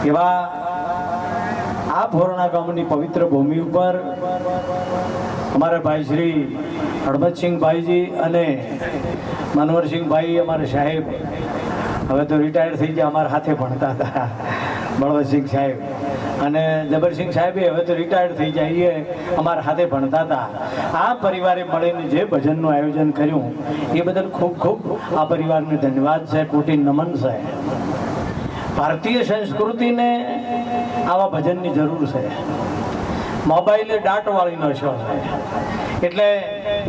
એવા આ ભોરણા ગામની પવિત્ર ભૂમિ ઉપર અમારા ભાઈ શ્રી હળમતસિંહભાઈજી અને મનોહરસિંહભાઈ અમારા સાહેબ હવે તો રિટાયર્ડ થઈ ગયા, અમારા હાથે ભણતા હતા બળવતસિંહ સાહેબ અને જબરસિંહ સાહેબે હવે તો રિટાયર્ડ થઈ જાય, એ અમારા હાથે ભણતા હતા. આ પરિવારે મળીને જે ભજનનું આયોજન કર્યું એ બદલ ખૂબ ખૂબ આ પરિવારને ધન્યવાદ છે, કોટી નમન છે. ભારતીય સંસ્કૃતિને આવા ભજનની જરૂર છે. મોબાઈલ એ દાંતવાળીનો શો છે, એટલે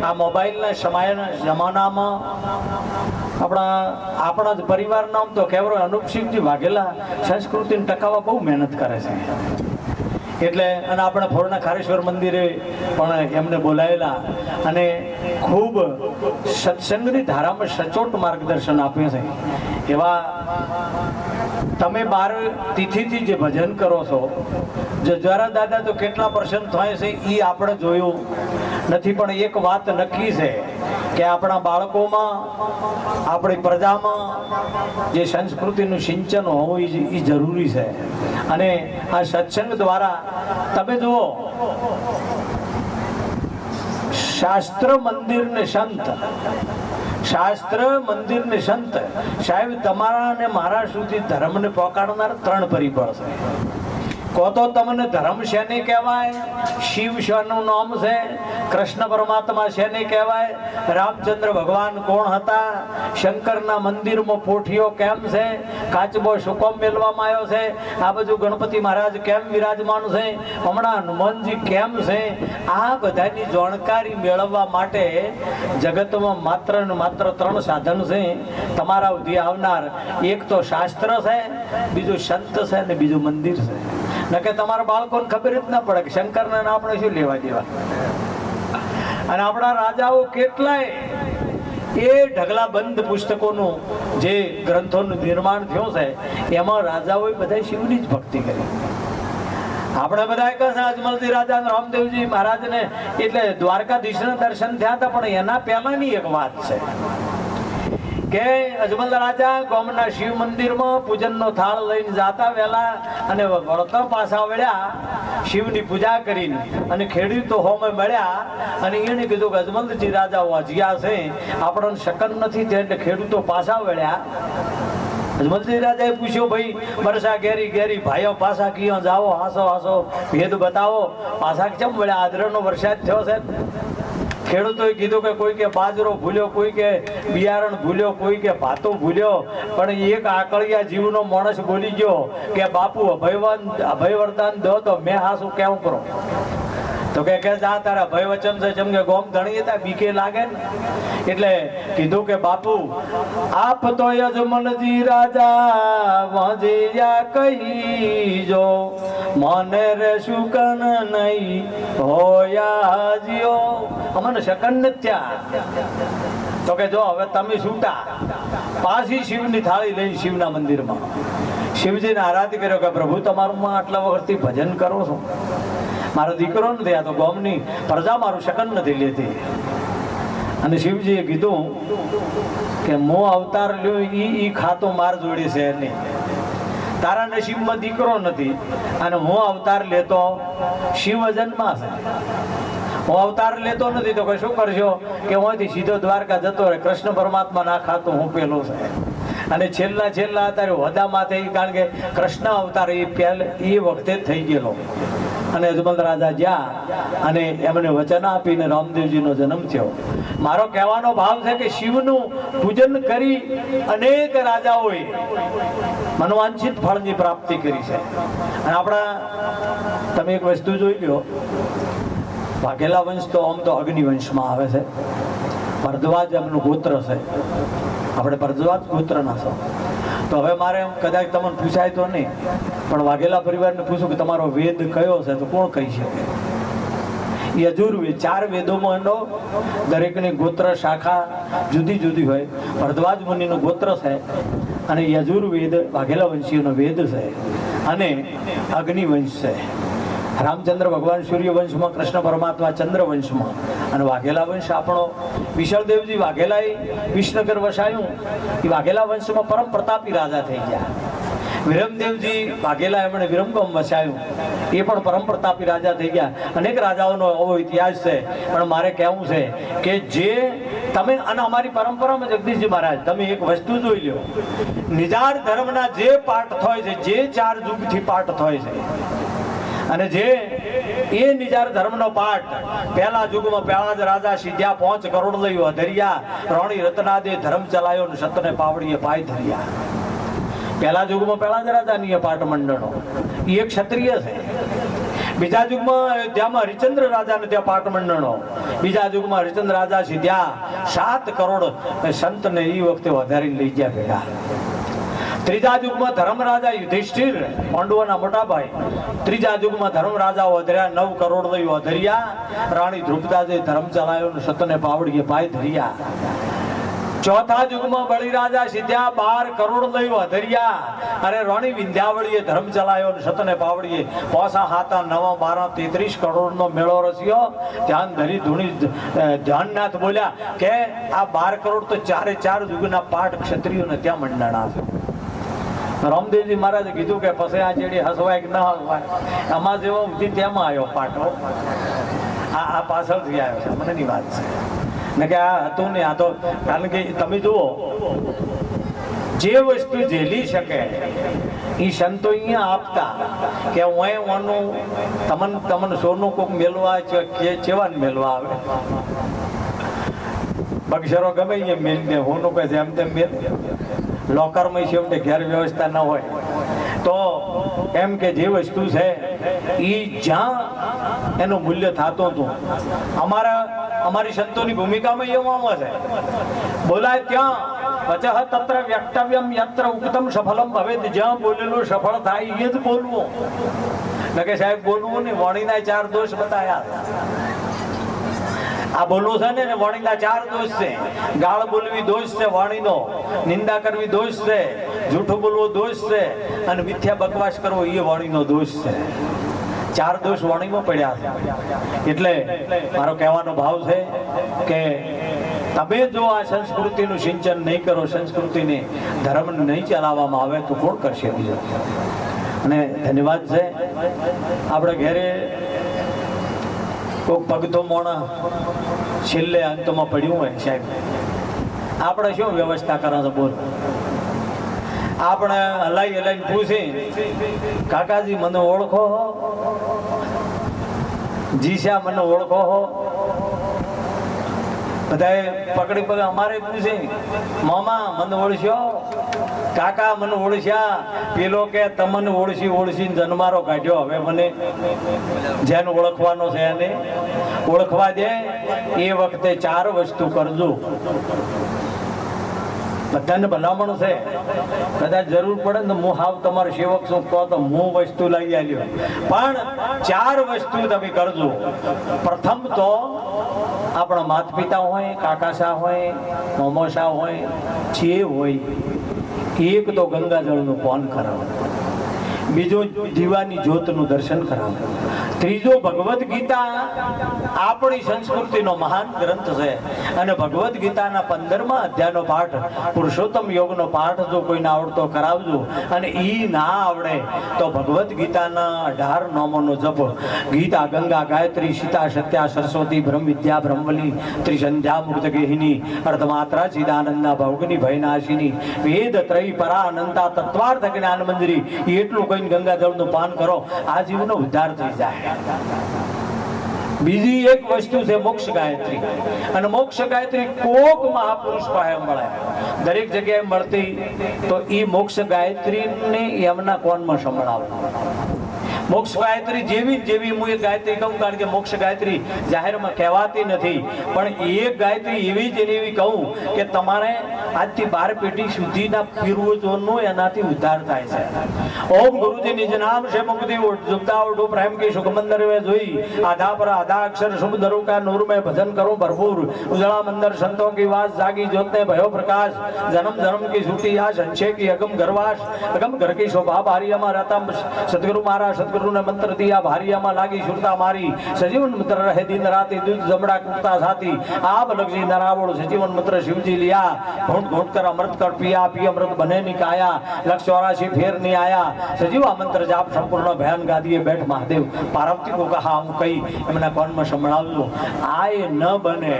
આ મોબાઈલના જમાનામાં આપણા જ પરિવારના તો કેવરો અનુપસિંહજી વાઘેલા સંસ્કૃતિને ટકાવવા બહુ મહેનત કરે છે. એટલે અને આપણે ભોરના ખારેશ્વર મંદિરે પણ એમને બોલાયેલા અને ખૂબ સત્સંગની ધારામાં સચોટ માર્ગદર્શન આપ્યું છે. એવા તમે 12 તિથિથી જે ભજન કરો છો, જરા દાદા તો કેટલા % થાય છે એ આપણે જોયું નથી, પણ એક વાત નક્કી છે કે આપણા બાળકોમાં, આપણી પ્રજામાં જે સંસ્કૃતિનું સિંચન હોવું એ જરૂરી છે. અને આ સત્સંગ દ્વારા તમે જુઓ, શાસ્ત્ર મંદિર ને સંત, શાસ્ત્ર મંદિર ને સંત, સાહેબ તમારા અને મારા સુધી ધર્મને પહોંચાડનાર 3 પરિબળ છે. કહો તો તમને ધર્મ શેને કહેવાય? શિવ શેનું નામ છે, કૃષ્ણ પરમાત્મા શેને કહેવાય, રામચંદ્ર ભગવાન કોણ હતા, શંકરના મંદિરમાં પોઠીઓ કેમ છે, કાચબો શુકમ મેળવામાં આવ્યો છે, આ બાજુ ગણપતિ મહારાજ કેમ વિરાજમાન છે, હમણાં હનુમાનજી કેમ છે, આ બધાની જાણકારી મેળવવા માટે જગતમાં માત્ર ને માત્ર 3 સાધન છે તમારા સુધી આવનાર. એક તો શાસ્ત્ર છે, બીજું સંત છે અને બીજું મંદિર છે. નકે તમારા બાળકોને ખબર જ ના પડે કે શંકરને આપણે શું લેવા દેવા. અને આપણા રાજાઓ કેટલાય એ ઢગલા બંધ પુસ્તકોનું જે ગ્રંથોનું નિર્માણ થયું છે, એમાં રાજાઓએ બધા શિવની જ ભક્તિ કરી. આપણે બધા કહે છે અજમલજી રાજા રામદેવજી મહારાજને એટલે દ્વારકાધીશના દર્શન થયા હતા, પણ એના પહેલાની એક વાત છે કે અજમલ રાજા ગામના શિવ મંદિરમાં પૂજનનો થાળ લઈને જાતા વહેલા અને વળતા પાછા વળ્યા શિવની પૂજા કરીને, અને ખેડૂતો હોમે મળ્યા અને એને કીધું કે અજમલજી રાજા વાજ્યા છે, આપણને શકન નથી થયા, એટલે ખેડૂતો પાછા વળ્યા. અજમલજી રાજાએ પૂછ્યું, ભાઈ બરસા ઘેરી ઘેરી ભાઈઓ પાછા કિયો જાઓ, હાસો હાસો ભેદ બતાવો, પાછા કેમ વળ્યા? આદરનો વરસાદ થયો છે. ખેડૂતોએ કીધું કે કોઈ કે બાજરો ભૂલ્યો, કોઈ કે બિયારણ ભૂલ્યો, કોઈ કે ભાતો ભૂલ્યો, પણ એક આકળિયા જીવનો માણસ બોલી ગયો કે બાપુ અભય વરદાન દો તો મેં હાસું કેવું કરો. તો કે જા તારા ભય વચન છે, જેમ કે ગોમ ધણી હતા બીકે લાગે ને, એટલે કીધું કે બાપુ આપ તો યજમનજી રાજા વાજ્યા કહીજો, મને રે શુકન નહીં હોયા જીઓ, અમને શકન નથી થયા. તો કે જો હવે તમે છૂટા, પાછી શિવની થાળી લઈને શિવના મંદિરમાં શિવજીને આરાધ કર્યો કે પ્રભુ તમારું આટલા વખતથી ભજન કરો છો, મારો દીકરો નથી, આ તો ગામની પ્રજા મારું શકન નથી લેતી. અને શિવજીએ કીધું કે હું અવતાર લ્યો ઈ ખાતો માર જોડે છે નહીં, તારા નસીબમાં દીકરો નથી અને હું અવતાર લેતો શિવ જન્મા છે. હું અવતાર લેતો નથી તો શું કરશો કે હું સીધો દ્વારકા જતો રહે, કૃષ્ણ પરમાત્મા ના ખાતું હું પેલો છે. અને છેલ્લા અત્યારે હોદામાં થઈ, કારણ કે કૃષ્ણ અવતાર એ વખતે થઈ ગયેલો. અને અજમલ રાજા જ્યાં અને એમને વચન આપીને રામદેવજીનો જન્મ થયો. મારો કહેવાનો ભાવ છે કે શિવનું પૂજન કરી અનેક રાજાઓએ મનોવાંછિત ફળની પ્રાપ્તિ કરી છે. અને આપણા તમે એક વસ્તુ જોઈ લો, વાઘેલા વંશ તો આમ તો અગ્નિવંશમાં આવે છે, ભરદ્વાજ એમનું ગોત્ર છે, આપણે ભરદ્વાજ ગોત્રના છો. તો હવે મારે એમ કદાચ તમને પૂછાય તો નહીં, પણ વાઘેલા પરિવારને પૂછું કે તમારો વેદ કયો છે, તો કોણ કહી શકે? યજુર્વેદ, 4 વેદોમાં એનો દરેકની ગોત્ર શાખા જુદી જુદી હોય. ભરદ્વાજ મુનિનું ગોત્ર છે અને યજુર્વેદ વાઘેલા વંશીઓનો વેદ છે અને અગ્નિવંશ છે. રામચંદ્ર ભગવાન સૂર્યવંશમાં, કૃષ્ણ પરમાત્મા ચંદ્રવંશમાં, અને વાઘેલા વંશ આપણો વિશાળદેવજી વાઘેલાએ વિસનગર વસાયું. એ વાઘેલા વંશમાં પરમ પ્રતાપી રાજા થઈ ગયા. વિરમદેવજી વાઘેલા એમણે વિરમગામ વસાયું, એ પણ પરમ પ્રતાપી રાજા થઈ ગયા. અનેક રાજાઓનો એવો ઇતિહાસ છે. પણ મારે કહેવું છે કે જે તમે અને અમારી પરંપરામાં જગદીશજી મહારાજ તમે એક વસ્તુ જોઈ લો, નિજાર ધર્મના જે પાઠ થાય છે, જે 4 યુગથી પાઠ થાય છે, અને જે એ નિજાર ધર્મનો પાઠ પહેલા યુગમાં પહેલા જ રાજા સીધ્યા 5 કરોડ લઈ અધર્યા, રોણી રત્નાદે ધર્મ ચલાયો ને સતને પાવડીએ પાય ધર્યા. પહેલા યુગમાં પહેલા જ રાજાની પાઠ મંડળો, એ એક ક્ષત્રિય છે. બીજા યુગમાં અયોધ્યામાં હરિચંદ્ર રાજાને ત્યાં પાઠ મંડળો, બીજા યુગમાં હરિચંદ્ર રાજા સીધ્યા 7 કરોડ સંતને એ વખતે વધારીને લઈ ગયા ભેગા. ત્રીજા યુગમાં ધર્મ રાજા યુધિષ્ઠિર પાંડવોના મોટા ભાઈ, ત્રીજા યુગમાં ધર્મ રાજા વધર્યા 9 કરોડ લઈ વધર્યા, રાણી દ્રુપદાદે ધર્મ ચલાયો ને સતને પાવડીએ પાય ધર્યા. ચોથા યુગમાં બળી રાજા સીધ્યા 12 કરોડ લઈ વધર્યા, અને રાણી વિંધ્યાવળીએ ધર્મ ચલાયો ને સતને પાવડીએ 5 7 9 12 33 કરોડનો મેળો રચ્યો. ધ્યાન ધરી ધૂણી ધ્યાનનાથ બોલ્યા કે આ 12 કરોડ તો 4 યુગના પાઠ ક્ષત્રિયોને ત્યાં મંડળા છે. રામદેવજી મહારાજે કીધું કે પછી આ ચેડી હસવાય કે ન હસવાય, આમાં જેવો ઉધી તેમાં આવ્યો પાઠો, આ પાછળથી આવ્યો છે, મને ની વાત છે ને કે આ હતું ને આ તો. કારણ કે તમે જુઓ, જે વસ્તુ ઝેલી શકે એ સંતો અહીંયા આપતા કે હું તમને સોનું કોક મેળવા ચેવાન મેળવા આવે, બક્ષરો ગમે એ મેળ દે, હોનું કહે એમ તેમ મેળ. લોકરમાં છે એમને ઘેર વ્યવસ્થા ન હોય તો એમ કે જે વસ્તુ છે એ જ્યાં એનું મૂલ્ય થતું હતું. અમારી સંતોની ભૂમિકામાં એવું છે, બોલાય ત્યાં વચઃ તત્ર વ્યક્તવ્યમ યત્ર ઉક્તમ સફલમ ભવેત, જ્યાં બોલેલું સફળ થાય એ જ બોલવું. ન કે સાહેબ બોલવું નહીં, વાણીના 4 દોષ બતાયા. આ બોલવું છે ને વાણીના 4 દોષ છે. ગાળ બોલવી દોષ છે વાણીનો, નિંદા કરવી દોષ છે, જૂઠું બોલવું દોષ છે, અને મિથ્યા બકવાસ કરવો એ વાણીનો દોષ છે. 4 દોષ વાણીમાં પડ્યા છે. એટલે મારો કહેવાનો ભાવ છે કે તમે જો આ સંસ્કૃતિનું સિંચન નહીં કરો, સંસ્કૃતિને ધર્મને નહીં ચલાવવામાં આવે તો કોણ કરશે બીજું. અને ધન્યવાદ છે આપણે ઘેરે કોઈક પગતો મોણા છેલ્લે અંતમાં પડ્યું હોય સાહેબ, આપણે શું વ્યવસ્થા કરે છે બોલ. આપણે હલાઈને પૂછી કાકાજી મને ઓળખો હો, જીશા મને ઓળખો હો, બધાએ પકડી પકડી અમારે પૂછે મામા મને ઓળખ્યો, કાકા મને ઓળખ્યા, પેલો કે તમને ઓળખીને જન્મારો કાઢ્યો. હવે મને જેને ઓળખવાનો છે એને ઓળખવા દે. એ વખતે 4 વસ્તુ કરજો. બધાને ભલામણ છે, કદાચ જરૂર પડે ને હું હાવ તમારો સેવક છું કહો તો હું વસ્તુ લઈ આવ્યો, પણ 4 વસ્તુ તમે કરજો. પ્રથમ તો આપણા માતા પિતા હોય, કાકાશા હોય, મોમોશા હોય, જે હોય, એક તો ગંગાજળનું પાન કરાવો, બીજો દીવાની જ્યોતનું દર્શન કરાવો, ત્રીજો ભગવદ્ ગીતા આપણી સંસ્કૃતિનો મહાન ગ્રંથ છે, અને ભગવદ્ ગીતાના 15મા અધ્યાયનો પાઠ પુરુષોત્તમ યોગનો પાઠ જો કોઈને આવડતો કરાવજો. અને ઈ ના આવડે તો ભગવદ્ ગીતાના 18 નામોનો જપ, ગીતા, ગંગા, ગાયત્રી, સીતા, સત્યા, સરસ્વતી, બ્રહ્મ વિદ્યા, બ્રહ્મલી, ત્રિસંધ્યા, મુક્તગેહિની, અર્ધમાત્રા, ચિદાનંદા, ભૌગની, ભયનાશિની, વેદ ત્રય પરા અનંતા, તત્વાર્થ જ્ઞાન મંજરી, એટલું કહીને ગંગાજળનું પાન કરો, આ જીવનો ઉદ્ધાર થઈ જાય. બીજી એક વસ્તુ છે મોક્ષ ગાયત્રી, અને મોક્ષ ગાયત્રી કોક મહાપુરુષ પાસે મળે, દરેક જગ્યાએ મળતી, તો એ મોક્ષ ગાયત્રીને એમના કોનમાં સંભળાવો. મોક્ષ ગાયત્રી જેવી હું એક ગાયત્રી કહું, કારણ કે મોક્ષ ગાયત્રી જાહેરમાં કહેવાતી નથી, પણ એક ગાયત્રી એવી જ એવી કહું કે તમારે આજથી 12 પેઢી સુધીના પૂર્વજોનો એનાથી ઉદ્ધાર થાય છે. ઓમ ગુરુજી નિજ નામ છે મુક્તિ જુગતા ઉઠો પ્રેમ की सुख मंदिर में जोई, आधा पर आधा अक्षर शुभ धरू का नूर में भजन करो भरपूर, उजड़ा मंदिर संतों की वास जागी ज्योत ने भयो प्रकाश, जन्म जन्म की झूठी आश, अंशे की अगम गर्वाश, अगम घर की शोभा भारी हमारा सतगुरु महाराज सतगुरु શત્રુને મંત્ર દિયા ભારિયામાં લાગી સુરતા મારી સજીવન મંત્ર રહે દિન રાતે દૂધ જમડા કુટતા સાથી આપ લગજી નરાવળ સજીવન મંત્ર શિવજી લિયા ઘોંટ ઘોંટ કર અમૃત કર પિયા પિય અમૃત બને ની કાયા લક્ષ 84 ફેર ની આયા સજીવા મંત્ર જાપ સંપૂર્ણ ભયાન ગાદીએ બેઠ મહાદેવ પાર્વતી કો કહા હું કઈ એમના કોનમાં સંભળાવજો આ એ ન બને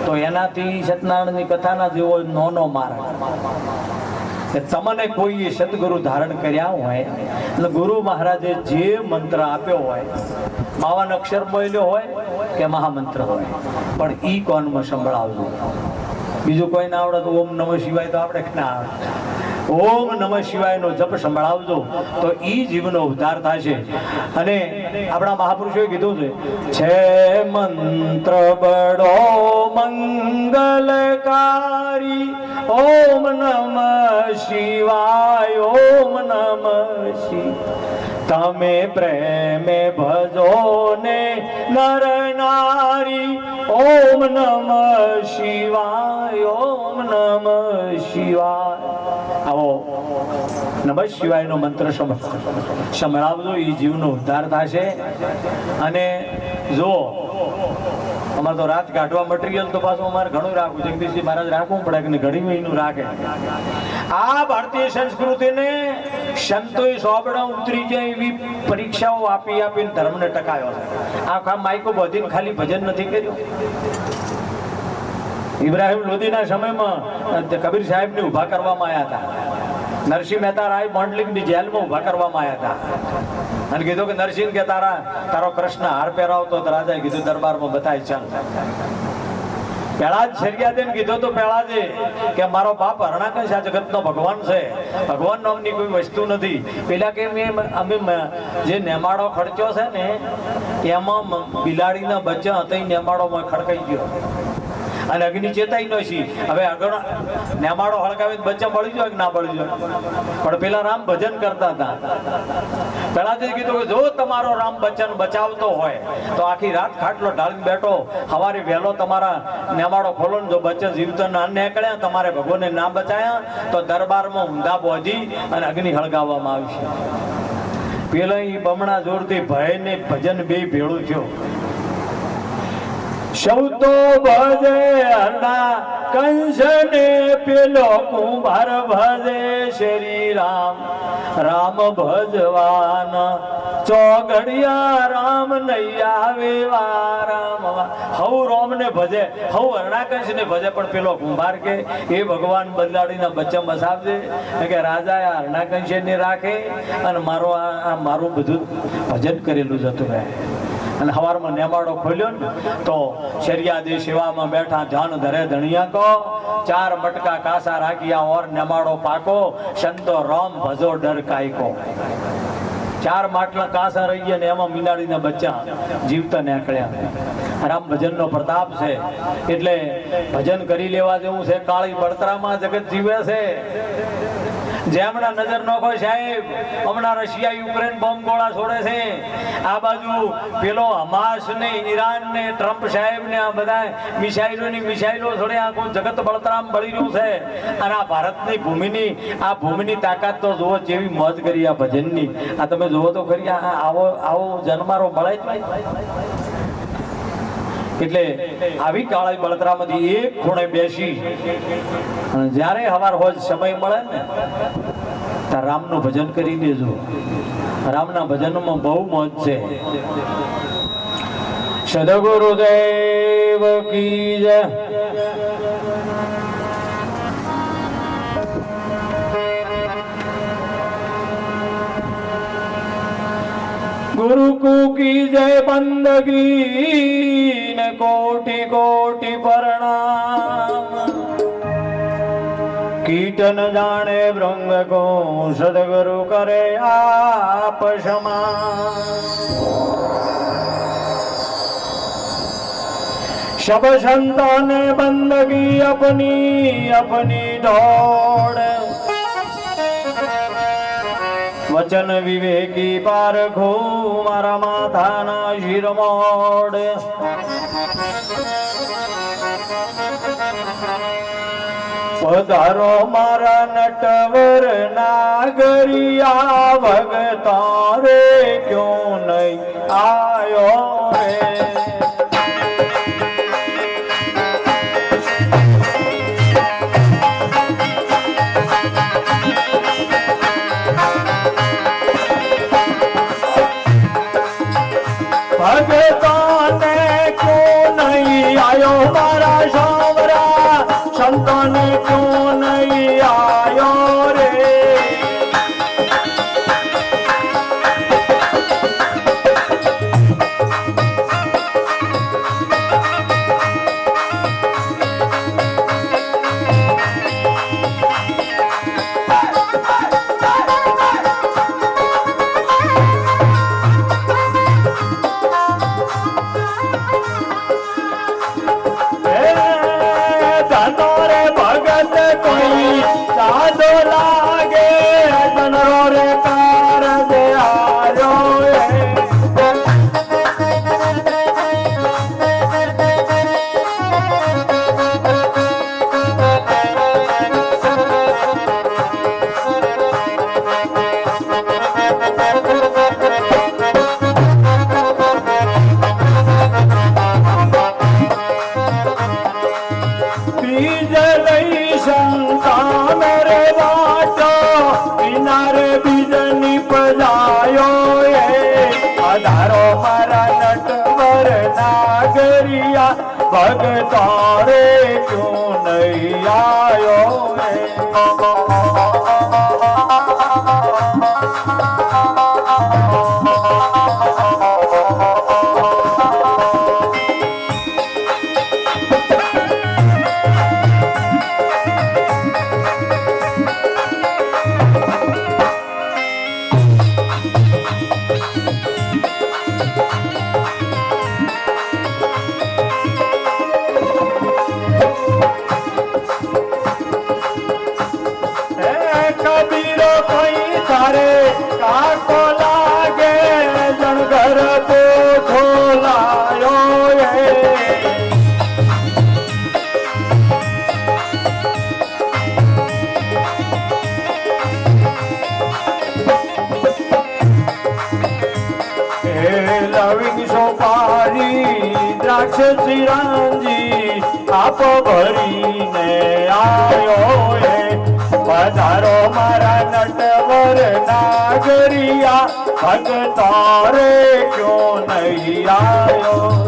તો એનાથી સત્યનારાયણની કથાના જેવો નોનો માર તમને કોઈ સદગુરુ ધારણ કર્યા હોય એટલે ગુરુ મહારાજે જે મંત્ર આપ્યો હોય 52 અક્ષર બોલ્યો હોય કે મહામંત્ર હોય પણ ઈ કોનમાં સંભળાવજો બીજું કોઈ ના આવડે તો ઓમ નમઃ શિવાય તો આપણે ના આવડે ઓમ નમઃ શિવાય નો જપ સંભળાવજો તો ઈ જીવનો ઉદ્ધાર થશે અને આપણા મહાપુરુષોએ કીધું છે મંત્ર બડો મંગલકારી ઓમ નમઃ શિવાય ઓમ નમઃ શિવાય તમે પ્રેમે ભજો ને નર નારી ઓમ નમઃ શિવાય ઓમ નમઃ શિવાય આવો નમઃ શિવાય નો મંત્ર સંભળાવજો એ જીવનો ઉદ્ધાર થશે અને જો અમારે તો રાત કાઢવા મટીરિયલ તો પાછું અમારે ઘણું રાખવું જગદીશજી મહારાજ રાખવું પડે કે ઘણી મહિનું રાખે આ ભારતીય સંસ્કૃતિને સંતોએ સોબડા ઉતરી જાય એવી પરીક્ષાઓ આપી આપીને ધર્મને ટકાયો છે આ માઇકો બધીને ખાલી ભજન નથી કર્યું ઇબ્રાહિમ લોધીના સમયમાં કબીર સાહેબને ઊભા કરવામાં આવ્યા હતા નરસિંહ મહેતા રાય મોન્ડલિંગની જેલમાં ઊભા કરવામાં આવ્યા હતા અને કીધું કે નરસિંહ કે તારો કૃષ્ણ હાર પહેરાવતો તો રાજાએ કીધું દરબારમાં બતાય ચાલ પેલા જ શરિયાદેને કીધું તો પેલા જ કે મારો બાપ હરણાકંશ આ જગતનો ભગવાન છે ભગવાન નામની કોઈ વસ્તુ નથી પેલા કે અમે જે નેમાડો ખર્ચ્યો છે ને એમાં બિલાડીના બચ્ચા હતા નેમાડોમાં ખડકાઈ ગયો અને અગ્નિ ચેતાઈ નો છી હવે આગળ નેમાડો હળગાવી બચ્ચા બળી જાય કે ના બળી જાય પણ પેલા રામ ભજન કરતા હતા પેલા જે કીધું કે જો તમારો રામ બચ્ચન બચાવતો હોય તો આખી રાત ખાટલો ઢાળીને બેઠો સવારે વહેલો તમારા નેમાડો ખોલો ને જો બચ્ચા જીવતો ના નીકળ્યા તમારે ભગવાનને ના બચાયા તો દરબારમાં ઊંધા બોધી અને અગ્નિ હળગાવવામાં આવશે પેલા ઈ બમણા જોરથી ભય ને ભજન બે ભેળું થયો સૌ તો ભજે હરના કંસને પેલો કુંભાર ભજે શ્રી રામ રામ ભજવાન ચોગડિયા રામ નૈયા વેવા રામ હવ રોમ ને ભજે હવ હરણાકંશ ને ભજે પણ પેલો કુંભાર કે એ ભગવાન બદલાડીના બચ્ચા બસાવજે કે રાજા આ હરણાકંશ ને રાખે અને મારું બધું ભજન કરેલું જ હતું અને હવારમાં નેમાડો ખોલ્યો ને તો શરિયાદી સેવામાં બેઠા ધ્યાન ધરે ધણિયા કો 4 મટકા કાસા રાખ્યા ઓર નેમાડો પાકો સંતો રામ ભજો ડર કાયકો 4 માટલા કાસા રહી ગયા ને એમાં મીનાડીના બચ્ચા જીવતા નીકળ્યા રામ ભજન નો પ્રતાપ છે એટલે ભજન કરી લેવા જેવું છે કાળી બળતરામાં જગત જીવે છે જેમના નજર નોખો સાહેબ હમણાં રશિયા યુક્રેન બોમ્બ ગોળા છોડે છે આ બાજુ પેલો હમાસ ને ઈરાન ને ટ્રમ્પ સાહેબ ને આ બધા મિસાઇલો છોડે આખું જગત બળતરામ બળી રહ્યું છે અને આ ભારતની ભૂમિની તાકાત તો જુઓ જેવી મોજ કરી આ ભજનની આ તમે જુઓ તો ખરી આવો જન્મારો મળે જ એટલે આવી કાળી બળતરામાંથી એક ખૂણે બેસી જ્યારે હવાર હોય સમય મળે ને ત્યારે રામનું ભજન કરી દેજો રામના ભજનમાં બહુ મોજ છે સદગુરુદેવ કી જય गुरु को की जय बंदगी ने कोटि कोटि प्रणाम कीटन जाने भृंग को सदगुरु करे आप क्षमा सब संतों ने बंदगी अपनी अपनी दौड़ वचन विवेकी पारखो मारा माथाना शिरमोड પધારો મારા નટવર નાગરિયા ભગતા રે ક્યો નહીં આયો રે ભગતાને ક્યો નહીં આયો મારા સાવરા સંતોને ક્યો નહીં આયો રે સાદો લાગે તનરો રે કાર દે આયો બીજ લઈ શંકા મેરે વાટો કિનારે બીજની પજાયો આધારો મારા નટવર નાગરિયા ભગતા રે ક્યો નહીં આયો કબીરો કોઈ તારે કાકો લાગે જણઘર પોથો લાયો લવિંગ સોપારી દ્રાક્ષ ચિરાંજી આપ ભરીને આયો પધારો મારા નટવર નાગરિયા ભગતા રે ક્યો નહીં આયો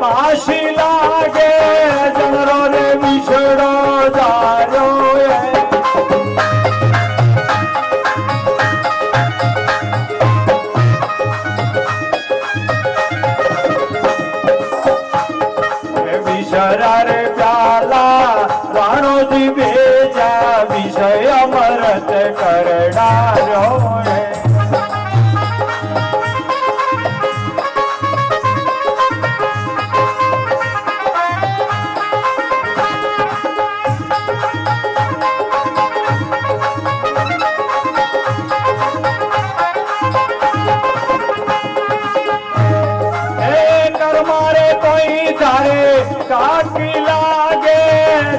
પાશી લાગે જનરો રે વિછડો જાયો વિષરા રે પ્યાલા રાણોજી ભેજા વિષય અમરત કરડાયો કાકી લાગે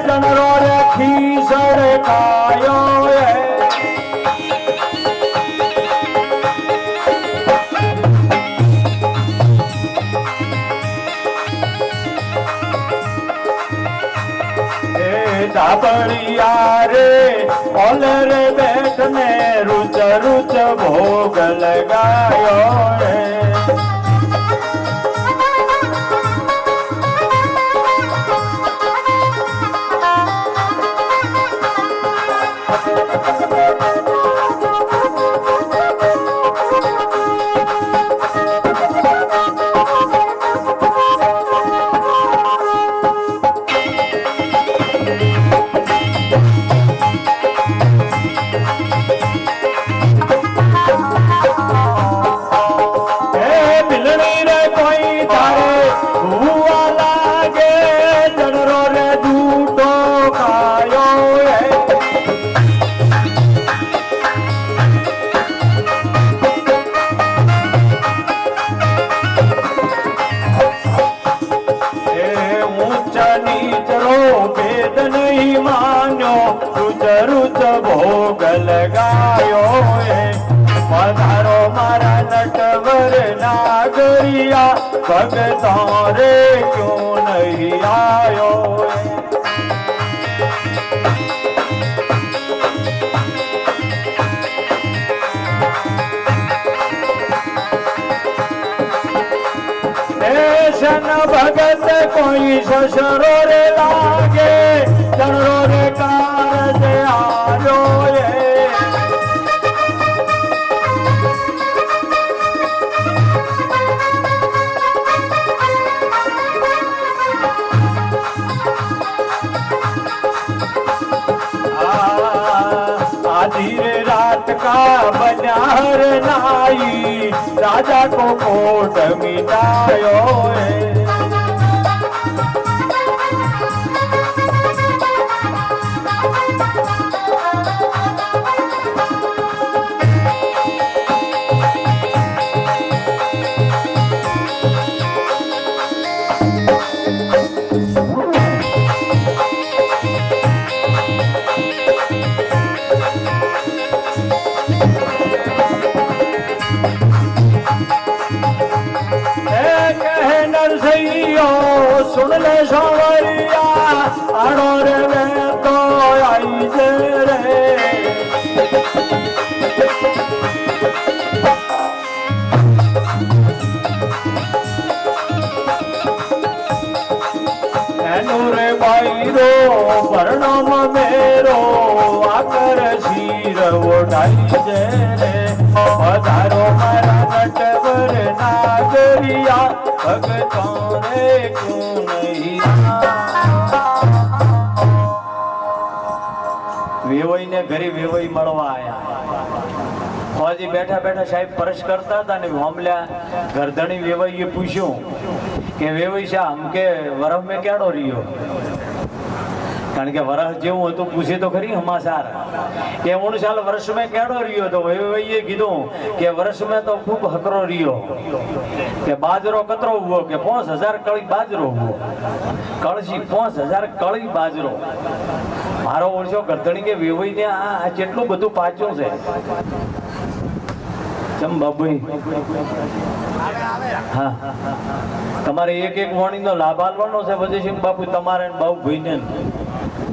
જનરો રે ખીસર કાયો ધાબળિયા રે ઓલ રે બેઠ ને રૂચ રૂચ ભોગ લગાયો सांवरिया भगतों रे क्यों नहीं आयो। देशन भगत कोई ससुरो रे लागे जनरो रे कारज आयो ये। आधी रात का बन्यार नाई राजा को कोट मिटायो है। सुन ले सांवरिया आड़ो रे वे तो आई जे रे। एनो रे भाई रो वर्णम मेरो आकर शीर उठाई जे रे। पधारो मारा नटवर नागरिया भगतों रे क्यों नहीं वेवई ने घरे वेवई मळवा आया। फौजी बैठा बैठा साहेब परश करता था ने हमल्या घरधणी वेवईए पूछ्यो કે વેવઈ શા हमके वरह में क्याड़ो रियो। કારણ કે વરસ જેવું હતું પૂછે તો ખરી હમાસાર કે 19 વર્ષ में કેડો રહ્યો તો વેવઈએ કીધું કે વર્ષ में તો ખૂબ હકરો રહ્યો કે બાજરો કતરો હુઓ કે 5000 કળી બાજરો હુઓ કળશી 5000 કળી બાજરો। મારો ઓળશો ગરધણી કે વેવઈને આ કેટલું બધું પાચ્યું છે ચમ બાબુઈ। હા તમારે એક એક વાણીનો લાભ આલવાનો છે પછી બાપુ તમારે બાપુ ભાઈને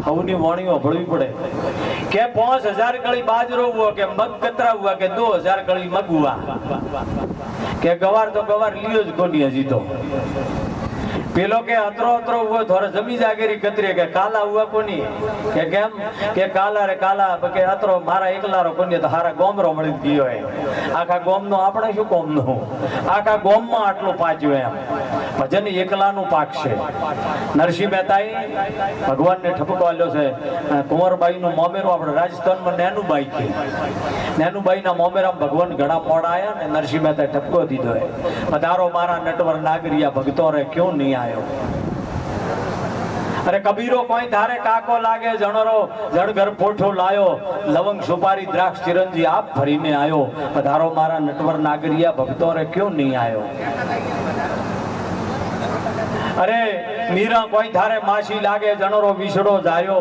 हवनी वाणियों भड़वी पड़े के 5000 कड़ी बाजरो हुआ के मग कतरा हुआ के 2000 कड़ी मग हुआ के गवार तो गवार लियो ज कोनी हजी तो पेलो के अतरो अतरो हुआ थोड़ा जमी जागेरी कतरे के काला हुआ कोनी के केम के काला रे काला के अतरो मारा एकलारो कोनी तो हारा गोमरो मળી ગયો હે। આખા ગોમનો આપણે શું કોમનો આખા ગોમમાં આટલો પાચ્યો એમ ભજન એકલાનું પાકશે। નરસિંહ મહેતાએ ભગવાનને ઠપકો આલ્યો છે। કુંવરબાઈનું મોમેરું આપણે રાજસ્થાનમાં નેનુબાઈ છે નેનુબાઈના મોમેરામાં ભગવાન ઘણા મોડા આયા ને નરસિંહ મહેતાએ ઠપકો દીધો હે પધારો મારા નટવર નાગરિયા ભગતો રે ક્यों नहीं आयो। अरे कबीरो कोई धारे काको लागे जणरो जण घर पोठो लायो लवंग सुपारी द्राक्ष चिरंजी आप भरीने आयो पधारो मारा नटवर नागरिया भक्तों रे क्यों नहीं आयो। अरे मीरा कोई धारे मासी लागे जणरो विसड़ो जायो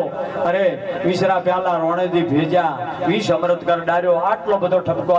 अरे विसरा प्याला रोणे दी भेजा विष अमृत कर डार्यो आटलो बधो ठपको